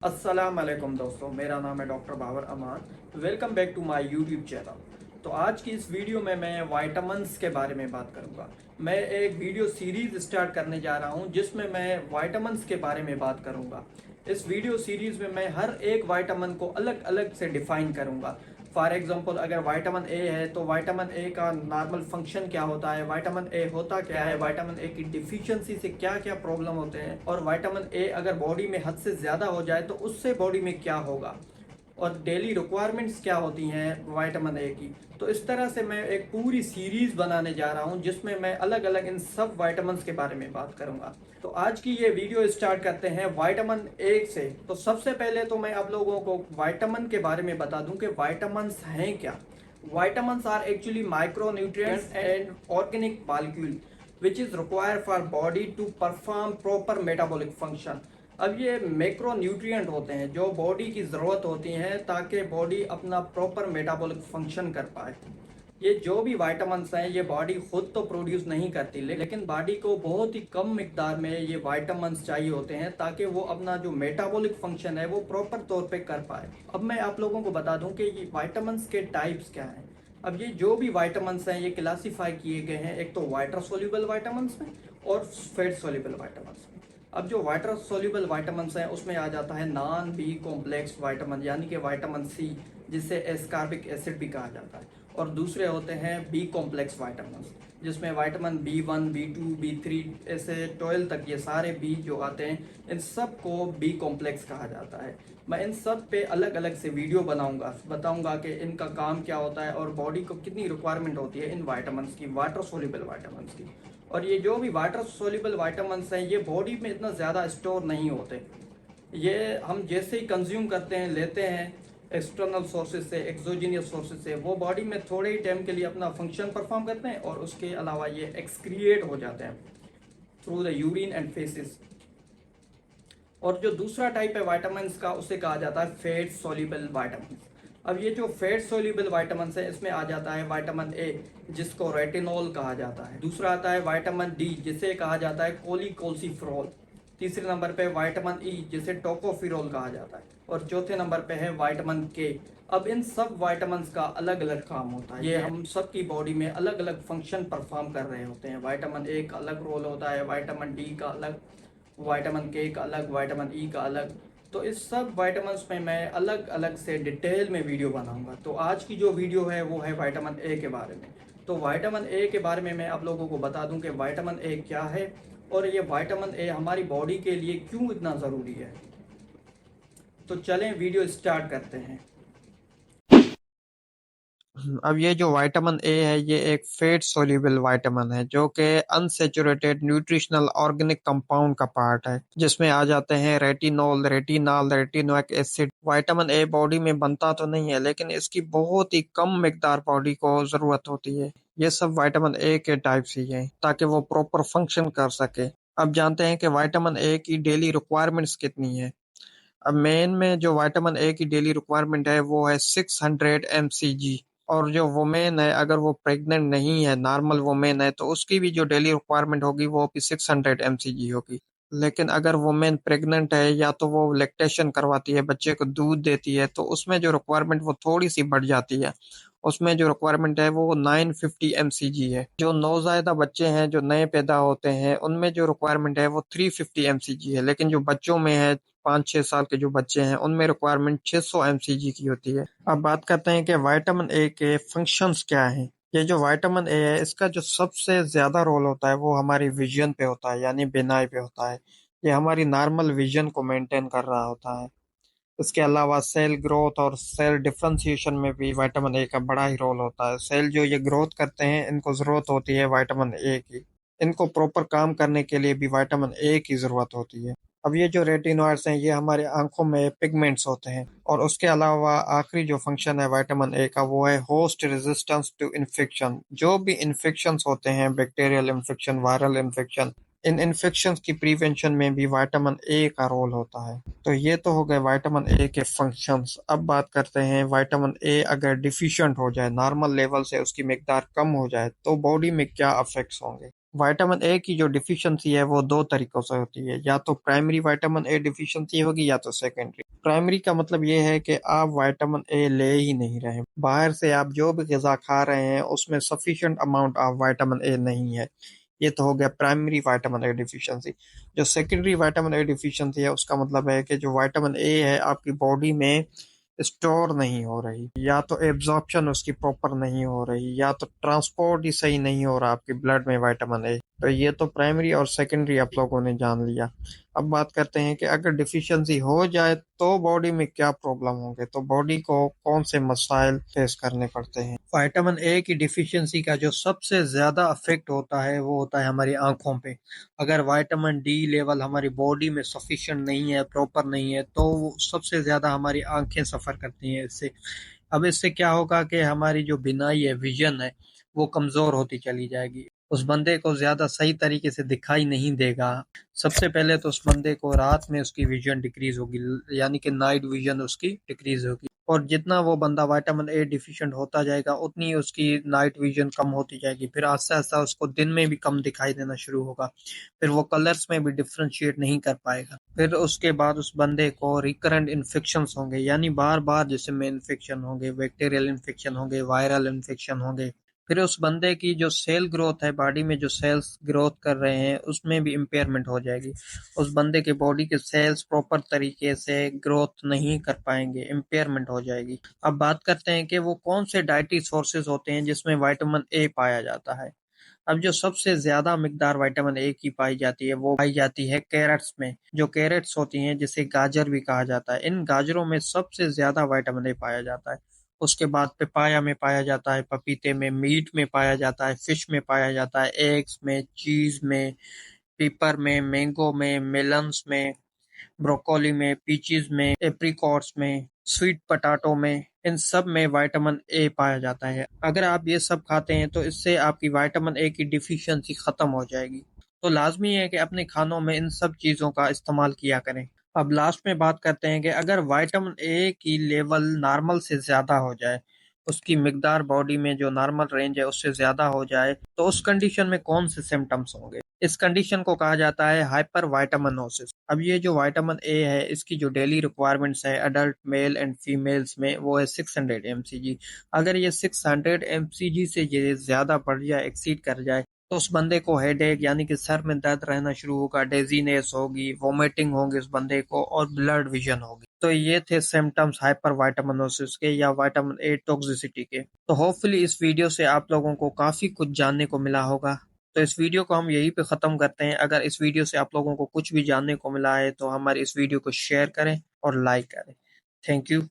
अस्सलाम वालेकुम दोस्तों, मेरा नाम है doctor Babar Aman. Welcome back to my YouTube channel. तो आज की इस वीडियो में मैं वाइटामस के बारे में बात करूंगा। मैं एक वीडियो सीरीज स्टार्ट करने जा रहा हूं जिसमें मैं वाइटामस के बारे में बात करूंगा। इस वीडियो सीरीज में मैं हर एक वाइटामिन को अलग अलग से डिफाइन करूंगा। फॉर एग्जांपल, अगर विटामिन ए है तो विटामिन ए का नॉर्मल फंक्शन क्या होता है, विटामिन ए होता क्या है, विटामिन ए की डिफिशियंसी से क्या क्या प्रॉब्लम होते हैं, और विटामिन ए अगर बॉडी में हद से ज़्यादा हो जाए तो उससे बॉडी में क्या होगा, और डेली रिक्वायरमेंट्स क्या होती हैं विटामिन ए की। तो इस तरह से मैं एक पूरी सीरीज बनाने जा रहा हूं जिसमें मैं अलग अलग इन सब विटामिन्स के बारे में बात करूंगा। तो आज की ये वीडियो स्टार्ट करते हैं विटामिन ए से। तो सबसे पहले तो मैं आप लोगों को विटामिन के बारे में बता दूं कि विटामिन्स हैं क्या। Vitamins are actually micronutrients and organic molecule which is required for body to perform proper metabolic function. अब ये मैक्रो न्यूट्रिएंट होते हैं जो बॉडी की ज़रूरत होती हैं ताकि बॉडी अपना प्रॉपर मेटाबॉलिक फंक्शन कर पाए। ये जो भी विटामिन्स हैं ये बॉडी खुद तो प्रोड्यूस नहीं करती, लेकिन बॉडी को बहुत ही कम मिकदार में ये विटामिन्स चाहिए होते हैं ताकि वो अपना जो मेटाबॉलिक फंक्शन है वो प्रॉपर तौर पे कर पाए। अब मैं आप लोगों को बता दूं कि ये विटामिन्स के टाइप्स क्या हैं। अब ये जो भी विटामिन्स हैं ये क्लासीफाई किए गए हैं एक तो वाटर सोल्यूबल विटामिन्स में और फैट सोल्यूबल विटामिन्स में। अब जो वाटर सोल्यूबल विटामिन्स हैं उसमें आ जाता है नॉन बी कॉम्प्लेक्स विटामिन, यानी कि विटामिन सी, जिसे एस्कॉर्बिक एसिड भी कहा जाता है। और दूसरे होते हैं बी कॉम्प्लेक्स विटामिन, जिसमें विटामिन B1, B2, B3 ऐसे 12 तक ये सारे बी जो आते हैं इन सब को बी कॉम्प्लेक्स कहा जाता है। मैं इन सब पे अलग अलग से वीडियो बनाऊंगा, बताऊंगा कि इनका काम क्या होता है और बॉडी को कितनी रिक्वायरमेंट होती है इन विटामिन की, वाटर सोल्यूबल विटामिन की। और ये जो भी वाटर सोल्यूबल विटामिन हैं ये बॉडी में इतना ज़्यादा स्टोर नहीं होते। ये हम जैसे ही कंज्यूम करते हैं, लेते हैं एक्सटर्नल सोर्सेज से, एक्सोजीनियस सोर्सेज से, वो बॉडी में थोड़े ही टाइम के लिए अपना फंक्शन परफॉर्म करते हैं और उसके अलावा ये एक्सक्रिएट हो जाते हैं through the urine and faces. और जो दूसरा टाइप है विटामिन्स का उसे कहा जाता है फैट सोल्यूबल विटामिन्स। अब ये जो फैट सोल्यूबल विटामिन्स है इसमें आ जाता है विटामिन ए जिसको रेटिनॉल कहा जाता है। दूसरा आता है विटामिन डी जिसे कहा जाता है कोलिकोसिफेरॉल। तीसरे नंबर पे विटामिन ई जिसे टोकोफिरोल कहा जाता है। और चौथे नंबर पे है विटामिन के। अब इन सब विटामिन्स का अलग अलग काम होता है, ये हम सब की बॉडी में अलग अलग फंक्शन परफॉर्म कर रहे होते हैं। विटामिन ए का अलग रोल होता है, विटामिन डी का अलग, विटामिन के का अलग, विटामिन ई का अलग। तो इस सब विटामिन्स में मैं अलग अलग से डिटेल में वीडियो बनाऊंगा। तो आज की जो वीडियो है वो है विटामिन ए के बारे में। तो विटामिन ए के बारे में मैं आप लोगों को बता दूं कि विटामिन ए क्या है और ये विटामिन ए हमारी बॉडी के लिए क्यों इतना ज़रूरी है। तो चलें वीडियो स्टार्ट करते हैं। अब ये जो विटामिन ए है ये एक फैट सोल्यूबल विटामिन है जो कि अनसेचुरेटेड न्यूट्रिशनल ऑर्गेनिक कंपाउंड का पार्ट है, जिसमें आ जाते हैं retinol, retinol, retinoic acid. Vitamin a body में बनता तो नहीं है लेकिन इसकी बहुत ही कम मिकदार बॉडी को जरूरत होती है। ये सब विटामिन ए के टाइप्स ही हैं ताकि वो प्रॉपर फंक्शन कर सके। अब जानते हैं कि विटामिन ए की डेली रिक्वायरमेंट्स कितनी है। अब मेन में जो विटामिन ए की डेली रिक्वायरमेंट है वो है 600 mcg। और जो वुमेन है अगर वो प्रेग्नेंट नहीं है, नॉर्मल वुमेन है, तो उसकी भी जो डेली रिक्वायरमेंट होगी वो भी 600 mcg होगी। लेकिन अगर वुमेन प्रेग्नेंट है या तो वो लैक्टेशन करवाती है, बच्चे को दूध देती है, तो उसमें जो रिक्वायरमेंट वो थोड़ी सी बढ़ जाती है। उसमें जो रिक्वायरमेंट है वो 950 mcg है। जो नौजायदा बच्चे हैं जो नए पैदा होते हैं उनमें जो रिक्वायरमेंट है वो 350 mcg है। लेकिन जो बच्चों में है, 5-6 साल के जो बच्चे हैं, उनमें रिक्वायरमेंट 600 mcg की होती है। अब बात करते हैं कि विटामिन ए के फंक्शंस क्या हैं। ये जो विटामिन ए है इसका जो सबसे ज्यादा रोल होता है वो हमारी विजन पे होता है, यानी बिनाई पे होता है। ये हमारी नॉर्मल विजन को मेंटेन कर रहा होता है। इसके अलावा सेल ग्रोथ और सेल डिफरेंशिएशन में भी विटामिन ए का बड़ा ही रोल होता है। सेल जो ये ग्रोथ करते हैं इनको जरूरत होती है विटामिन ए की। इनको प्रॉपर काम करने के लिए भी विटामिन ए की जरूरत होती है। अब ये जो रेटिनॉइड्स हैं ये हमारे आंखों में पिगमेंट्स होते हैं। और उसके अलावा आखिरी जो फंक्शन है विटामिन ए का वो है होस्ट रेजिस्टेंस टू इन्फेक्शन। जो भी इन्फेक्शंस होते हैं, बैक्टीरियल इन्फेक्शन, वायरल इन्फेक्शन, इन इन्फेक्शंस की प्रिवेंशन में भी विटामिन ए का रोल होता है। तो ये तो हो गए विटामिन ए के फंक्शंस। अब बात करते हैं विटामिन ए अगर डिफिशिएंट हो जाए, नॉर्मल लेवल से उसकी मिकदार कम हो जाए, तो बॉडी में क्या अफेक्ट्स होंगे। विटामिन ए की जो डिफिशियंसी है वो दो तरीकों से होती है, या तो प्राइमरी विटामिन ए डिफिशियंसी होगी या तो सेकेंडरी। प्राइमरी का मतलब ये है कि आप विटामिन ए ले ही नहीं रहे, बाहर से आप जो भी ग़िज़ा खा रहे हैं उसमें sufficient amount of vitamin A नहीं है। ये तो हो गया प्राइमरी विटामिन ए डिफिशियंसी। जो सेकेंडरी विटामिन ए डिफिशियंसी है उसका मतलब है कि जो विटामिन ए है आपकी बॉडी में स्टोर नहीं हो रही, या तो एब्जॉर्प्शन उसकी प्रॉपर नहीं हो रही, या तो ट्रांसपोर्ट ही सही नहीं हो रहा आपकी ब्लड में विटामिन ए। तो ये तो प्राइमरी और सेकेंडरी आप लोगों ने जान लिया। अब बात करते हैं कि अगर डिफिशियंसी हो जाए तो बॉडी में क्या प्रॉब्लम होंगे, तो बॉडी को कौन से मसाइल फेस करने पड़ते हैं। विटामिन ए की डिफिशियंसी का जो सबसे ज्यादा अफेक्ट होता है वो होता है हमारी आंखों पे। अगर विटामिन डी लेवल हमारी बॉडी में सफिशिएंट नहीं है, प्रॉपर नहीं है, तो सबसे ज्यादा हमारी आंखें सफर करती हैं इससे। अब इससे क्या होगा कि हमारी जो बिनाई है, विजन है, वो कमजोर होती चली जाएगी। उस बंदे को ज्यादा सही तरीके से दिखाई नहीं देगा। सबसे पहले तो उस बंदे को रात में उसकी विजन डिक्रीज होगी, यानी कि नाइट विजन उसकी डिक्रीज होगी। और जितना वो बंदा विटामिन ए डिफिशिएंट होता जाएगा उतनी उसकी नाइट विजन कम होती जाएगी। फिर आस्ता आस्ता उसको दिन में भी कम दिखाई देना शुरू होगा। फिर वो कलर्स में भी डिफ्रेंशिएट नहीं कर पाएगा। फिर उसके बाद उस बंदे को रिकरेंट इन्फेक्शंस होंगे, यानी बार बार जिसम में इन्फेक्शन होंगे, बैक्टीरियल इन्फेक्शन होंगे, वायरल इन्फेक्शन होंगे। फिर उस बंदे की जो सेल ग्रोथ है, बॉडी में जो सेल्स ग्रोथ कर रहे हैं उसमें भी इम्पेयरमेंट हो जाएगी। उस बंदे के बॉडी के सेल्स प्रॉपर तरीके से ग्रोथ नहीं कर पाएंगे, इम्पेयरमेंट हो जाएगी। अब बात करते हैं कि वो कौन से डाइटरी सोर्सेज होते हैं जिसमें विटामिन ए पाया जाता है। अब जो सबसे ज्यादा मिकदार विटामिन ए की पाई जाती है वो पाई जाती है कैरेट्स में। जो कैरेट्स होती हैं जिसे गाजर भी कहा जाता है, इन गाजरों में सबसे ज्यादा विटामिन ए पाया जाता है। उसके बाद पपाया में पाया जाता है, पपीते में, मीट में पाया जाता है, फिश में पाया जाता है, एग्स में, चीज में, पीपर में, मैंगो में, मेलन्स में, ब्रोकोली में, पीचीज में, एप्रिकॉट्स में, स्वीट पटाटो में, इन सब में विटामिन ए पाया जाता है। अगर आप ये सब खाते हैं तो इससे आपकी विटामिन ए की डिफिशियंसी खत्म हो जाएगी। तो लाजमी है कि अपने खानों में इन सब चीज़ों का इस्तेमाल किया करें। अब लास्ट में बात करते हैं कि अगर विटामिन ए की लेवल नॉर्मल से ज़्यादा हो जाए, उसकी मिकदार बॉडी में जो नॉर्मल रेंज है उससे ज़्यादा हो जाए, तो उस कंडीशन में कौन से सिम्टम्स होंगे। इस कंडीशन को कहा जाता है हाइपर विटामिनोसिस। अब ये जो विटामिन ए है इसकी जो डेली रिक्वायरमेंट्स है अडल्ट मेल एंड फीमेल्स में वो है 600 mcg। अगर ये 600 mcg से ये ज़्यादा बढ़ जाए, एक्सीड कर जाए, तो उस बंदे को हेडेक यानी कि सर में दर्द रहना शुरू होगा, डेजीनेस होगी, वोमिटिंग होगी उस बंदे को, और ब्लड विजन होगी। तो ये थे सिम्टम्स हाइपर विटामिनोसिस के या विटामिन ए टॉक्सिसिटी के। तो होपफुली इस वीडियो से आप लोगों को काफ़ी कुछ जानने को मिला होगा। तो इस वीडियो को हम यहीं पे ख़त्म करते हैं। अगर इस वीडियो से आप लोगों को कुछ भी जानने को मिला है तो हमारी इस वीडियो को शेयर करें और लाइक करें। Thank you.